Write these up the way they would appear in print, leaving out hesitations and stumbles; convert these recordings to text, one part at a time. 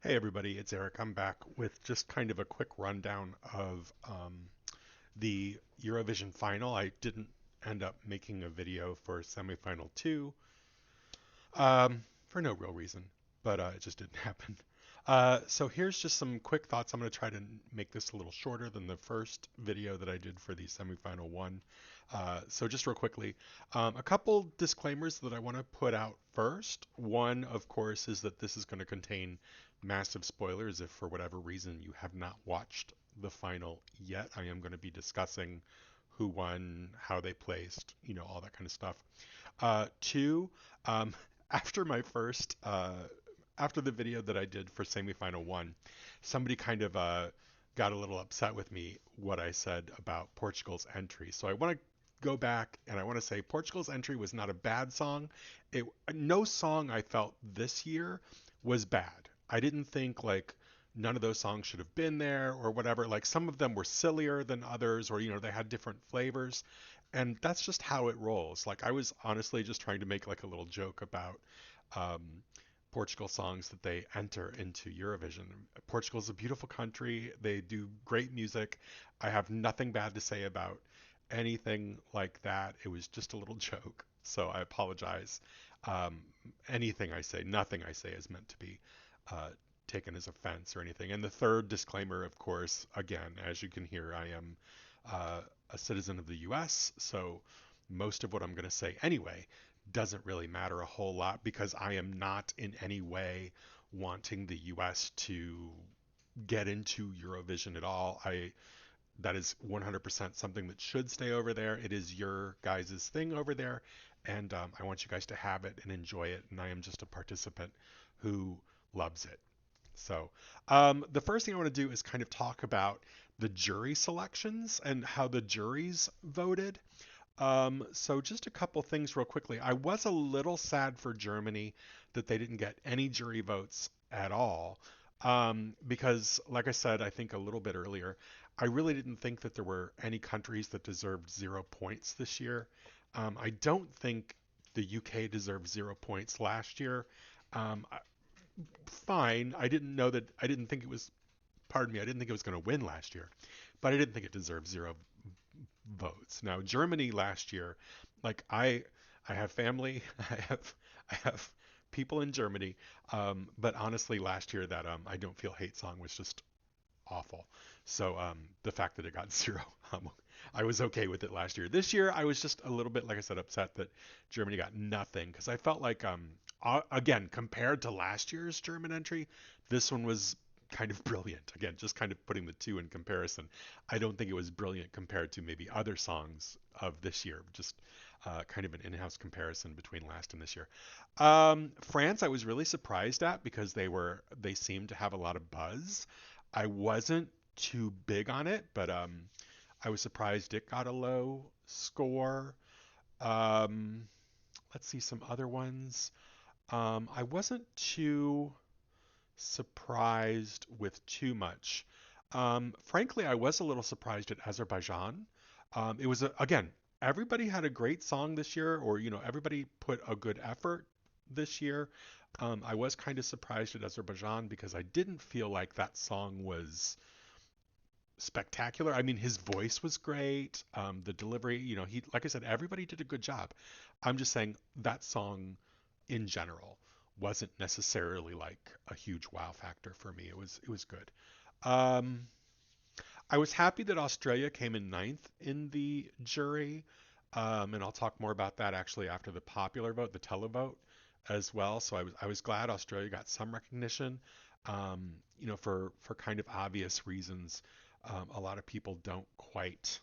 Hey everybody, it's Eric. I'm back with just kind of a quick rundown of the Eurovision final. I didn't end up making a video for semifinal two for no real reason, but it just didn't happen. So here's just some quick thoughts. I'm going to try to make this a little shorter than the first video that I did for the semifinal one. So just real quickly, a couple disclaimers that I want to put out first. One, of course, is that this is going to contain massive spoilers if for whatever reason you have not watched the final yet. I am going to be discussing who won, how they placed, all that kind of stuff. Two, um, after my first, after the video that I did for semifinal one, somebody kind of got a little upset with me what I said about Portugal's entry. So I want to go back and I want to say Portugal's entry was not a bad song. No song I felt this year was bad. I didn't think like none of those songs should have been there or whatever. Like some of them were sillier than others, or they had different flavors, and that's just how it rolls. Like I was honestly just trying to make like a little joke about um, Portugal songs that they enter into Eurovision. Portugal's a beautiful country. They do great music. I have nothing bad to say about anything like that. It was just a little joke. So I apologize. Um, Anything I say, nothing I say is meant to be uh, taken as offense or anything. And the third disclaimer, of course, again, as you can hear, I am uh, a citizen of the US, so most of what I'm going to say anyway doesn't really matter a whole lot because I am not in any way wanting the US to get into Eurovision at all. That is 100% something that should stay over there. It is your guys' thing over there, and I want you guys to have it and enjoy it. And I am just a participant who loves it. So, the first thing I want to do is kind of talk about the jury selections and how the juries voted. So just a couple things real quickly. I was a little sad for Germany that they didn't get any jury votes at all. Because, like I said, I think a little bit earlier, I really didn't think that there were any countries that deserved 0 points this year. I don't think the UK deserved 0 points last year. Um, Fine. I didn't think it was, pardon me, I didn't think it was going to win last year, but I didn't think it deserved 0 votes. Now, Germany last year, like I have family, I have people in Germany, but honestly, last year that I Don't Feel Hate song was just awful. So the fact that it got zero, I was okay with it last year. This year, I was just a little bit, like I said, upset that Germany got nothing because I felt like, again, compared to last year's German entry, this one was kind of brilliant. Again, just kind of putting the two in comparison. I don't think it was brilliant compared to maybe other songs of this year. Just kind of an in-house comparison between last and this year. France, I was really surprised at because they seemed to have a lot of buzz. I wasn't too big on it, but I was surprised it got a low score. Um, let's see some other ones. I wasn't too surprised with too much. Frankly, I was a little surprised at Azerbaijan. Again, everybody had a great song this year, or everybody put a good effort this year. I was kind of surprised at Azerbaijan because I didn't feel like that song was spectacular. I mean, his voice was great. The delivery, like I said, everybody did a good job. I'm just saying that song in general wasn't necessarily like a huge wow factor for me. It was good. Um, I was happy that Australia came in ninth in the jury, and I'll talk more about that actually after the popular vote, the televote as well. So I was glad Australia got some recognition. For kind of obvious reasons, a lot of people don't quite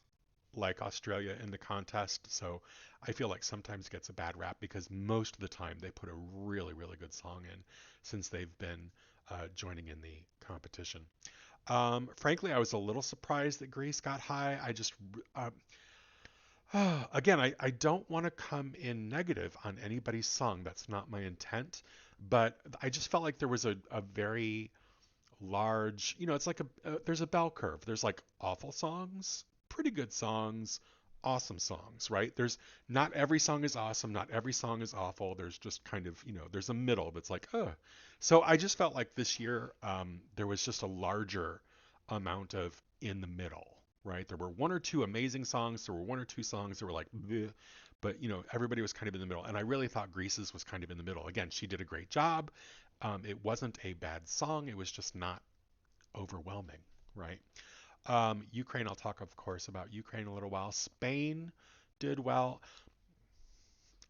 like Australia in the contest, so I feel like sometimes it gets a bad rap because most of the time they put a really, really good song in since they've been joining in the competition. Frankly, I was a little surprised that Greece got high. Again, I don't want to come in negative on anybody's song. That's not my intent. But I just felt like there was a very large, it's like there's a bell curve. There's like awful songs, pretty good songs, awesome songs, right? There's not every song is awesome, not every song is awful. There's just kind of, there's a middle that's like, So I just felt like this year there was just a larger amount of in the middle, right? There were one or two amazing songs, there were one or two songs that were like, bleh, but everybody was kind of in the middle. And I really thought Grease's was kind of in the middle. Again, she did a great job. It wasn't a bad song, it was just not overwhelming, right? Ukraine, I'll talk, of course, about Ukraine a little while. Spain did well.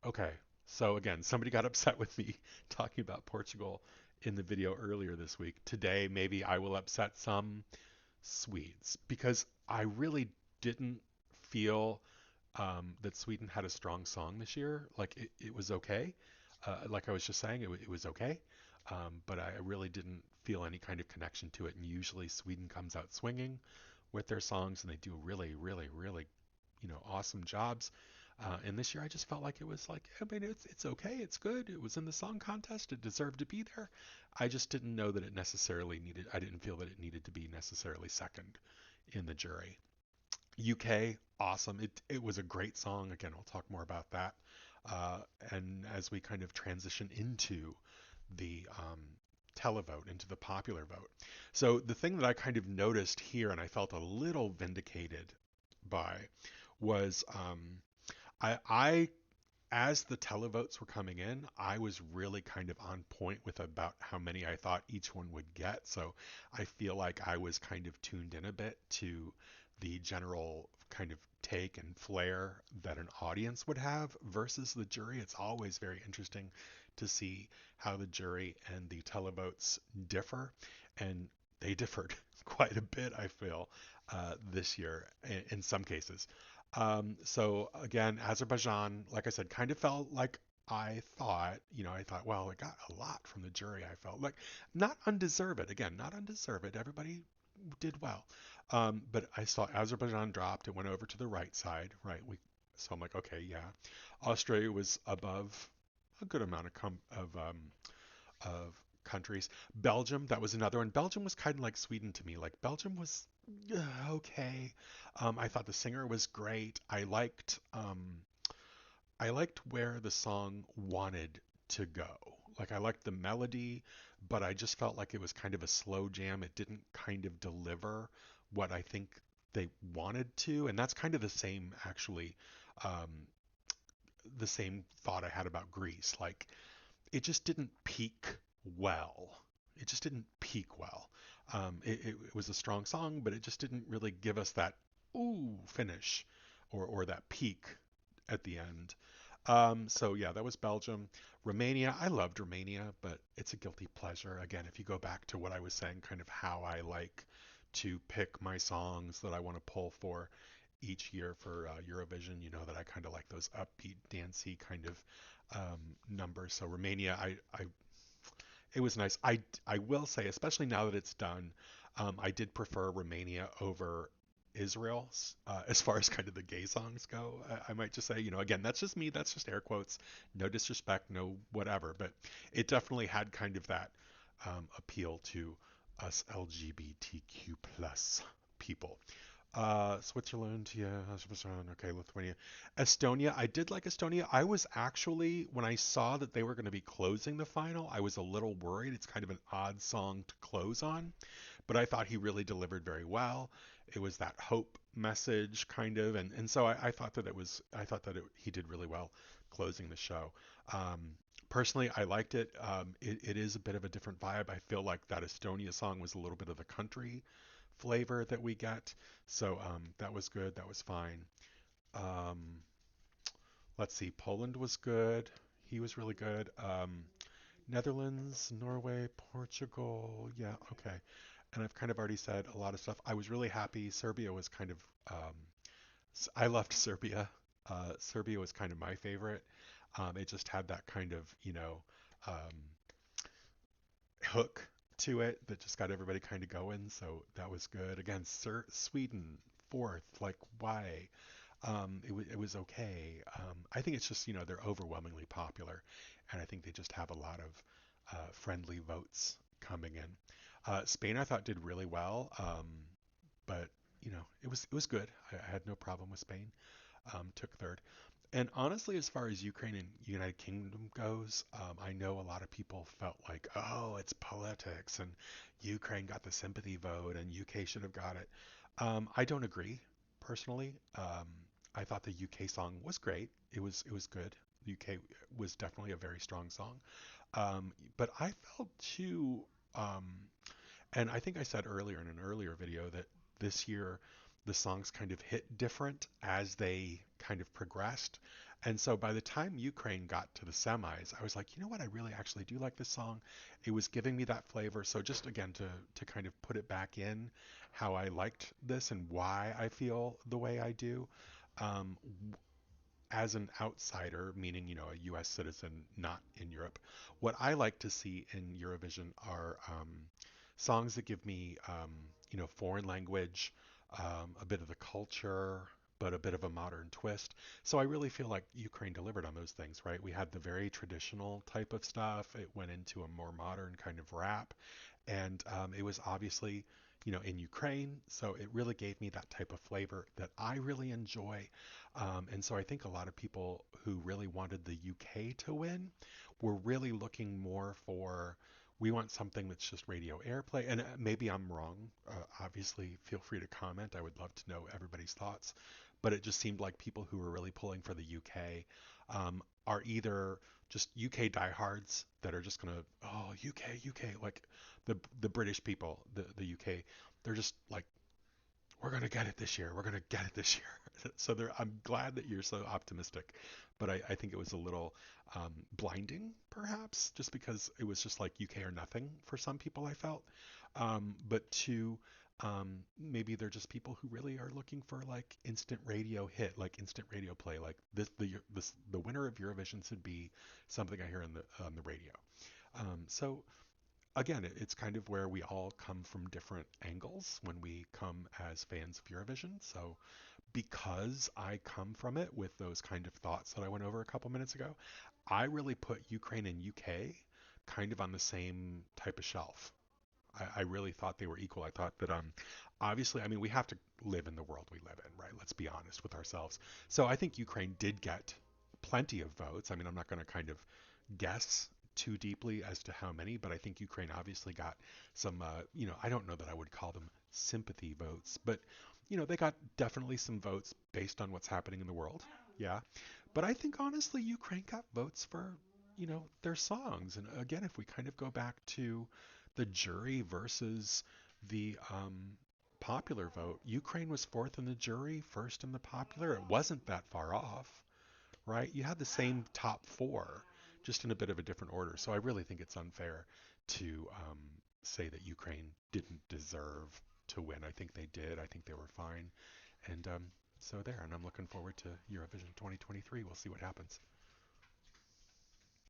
Okay, so again, somebody got upset with me talking about Portugal in the video earlier this week. Today, maybe I will upset some Swedes because I really didn't feel that Sweden had a strong song this year. Like it was okay. Like I was just saying, it was okay. But I really didn't feel any kind of connection to it. And usually Sweden comes out swinging with their songs and they do really, really, really, awesome jobs. And this year I just felt like it was like, I mean, it's okay, it's good. It was in the song contest, it deserved to be there. I just didn't know that it necessarily needed. I didn't feel that it needed to be necessarily second in the jury. UK, awesome. It was a great song. Again, I'll talk more about that. Uh, and as we kind of transition into the televote, into the popular vote. So the thing that I kind of noticed here, and I felt a little vindicated by, was I as the televotes were coming in, I was really kind of on point with about how many I thought each one would get. So I feel like I was kind of tuned in a bit to the general kind of take and flair that an audience would have versus the jury. It's always very interesting to see how the jury and the televotes differ. And they differed quite a bit, I feel, this year in some cases. So again, Azerbaijan, like I said, kind of felt like I thought, well, it got a lot from the jury. I felt like not undeserved. Again, not undeserved. Everybody did well. But I saw Azerbaijan dropped. It went over to the right side, right? So I'm like, okay, yeah. Australia was above a good amount of countries. Belgium, that was another one. Belgium was kind of like Sweden to me. Like Belgium was okay. I thought the singer was great. I liked where the song wanted to go. Like I liked the melody, but I just felt like it was kind of a slow jam. It didn't kind of deliver what I think they wanted to, and that's kind of the same actually. Um, the same thought I had about Greece. Like it just didn't peak well. It just didn't peak well. It was a strong song, but it just didn't really give us that ooh finish or that peak at the end. So yeah, that was Belgium. Romania, I loved Romania, but it's a guilty pleasure. Again, if you go back to what I was saying, kind of how I like to pick my songs that I want to pull for each year for Eurovision, you know that I kind of like those upbeat, dancey kind of numbers. So Romania, it was nice. I will say, especially now that it's done, I did prefer Romania over Israel as far as kind of the gay songs go. I might just say, again, that's just me. That's just air quotes. No disrespect, no whatever. But it definitely had kind of that appeal to us LGBTQ plus people. Switzerland, yeah, Azerbaijan, okay, Lithuania. Estonia, I did like Estonia. I was actually, when I saw that they were going to be closing the final, I was a little worried. It's kind of an odd song to close on, but I thought he really delivered very well. It was that hope message kind of, and so I thought that he did really well closing the show. Personally, I liked it. It is a bit of a different vibe. I feel like that Estonia song was a little bit of the country flavor that we get. So that was good. That was fine. Um, let's see. Poland was good. He was really good. Netherlands, Norway, Portugal. Yeah, okay. And I've kind of already said a lot of stuff. I was really happy. Serbia was kind of. I loved Serbia. Serbia was kind of my favorite. It just had that kind of, um, hook to it that just got everybody kind of going. So that was good. Again, Sweden fourth. Like why? It was okay. I think it's just they're overwhelmingly popular, and I think they just have a lot of friendly votes coming in. Spain I thought did really well, but it was good. I had no problem with Spain. took third. And honestly, as far as Ukraine and United Kingdom goes, I know a lot of people felt like, oh, it's politics, and Ukraine got the sympathy vote, and UK should have got it. I don't agree, personally. I thought the UK song was great. It was good. The UK was definitely a very strong song. But I felt too. Um, and I think I said earlier in an earlier video that this year the songs kind of hit different as they kind of progressed. And so by the time Ukraine got to the semis, I was like, you know what, I really actually do like this song. It was giving me that flavor. So just again to kind of put it back in how I liked this and why I feel the way I do. Um, as an outsider, meaning, a US citizen not in Europe, what I like to see in Eurovision are songs that give me, foreign language, a bit of the culture, but a bit of a modern twist. So I really feel like Ukraine delivered on those things, right? We had the very traditional type of stuff. It went into a more modern kind of rap, and it was obviously, in Ukraine. So it really gave me that type of flavor that I really enjoy. And so I think a lot of people who really wanted the UK to win were really looking more for. We want something that's just radio airplay. And maybe I'm wrong. Obviously, feel free to comment. I would love to know everybody's thoughts. But it just seemed like people who were really pulling for the UK are either just UK diehards that are just gonna, oh, UK, UK, like the British people, the UK, they're just like, we're gonna get it this year, we're gonna get it this year. So I'm glad that you're so optimistic, but I think it was a little blinding, perhaps, just because it was just like UK or nothing for some people. I felt, but two. Maybe they're just people who really are looking for like instant radio hit, like instant radio play, like the winner of Eurovision should be something I hear on the radio. So again, it's kind of where we all come from different angles when we come as fans of Eurovision. So because I come from it with those kind of thoughts that I went over a couple minutes ago, I really put Ukraine and UK kind of on the same type of shelf. I really thought they were equal. I thought that obviously, I mean, we have to live in the world we live in, right? Let's be honest with ourselves. So I think Ukraine did get plenty of votes. I mean, I'm not going to kind of guess too deeply as to how many, but I think Ukraine obviously got some, I don't know that I would call them sympathy votes, but they got definitely some votes based on what's happening in the world. Yeah. But I think honestly, Ukraine got votes for, their songs. And again, if we kind of go back to the jury versus the popular vote, Ukraine was fourth in the jury, first in the popular. It wasn't that far off, right? You had the same top four, just in a bit of a different order. So I really think it's unfair to say that Ukraine didn't deserve to win. I think they did. I think they were fine. And so there. And I'm looking forward to Eurovision 2023. We'll see what happens.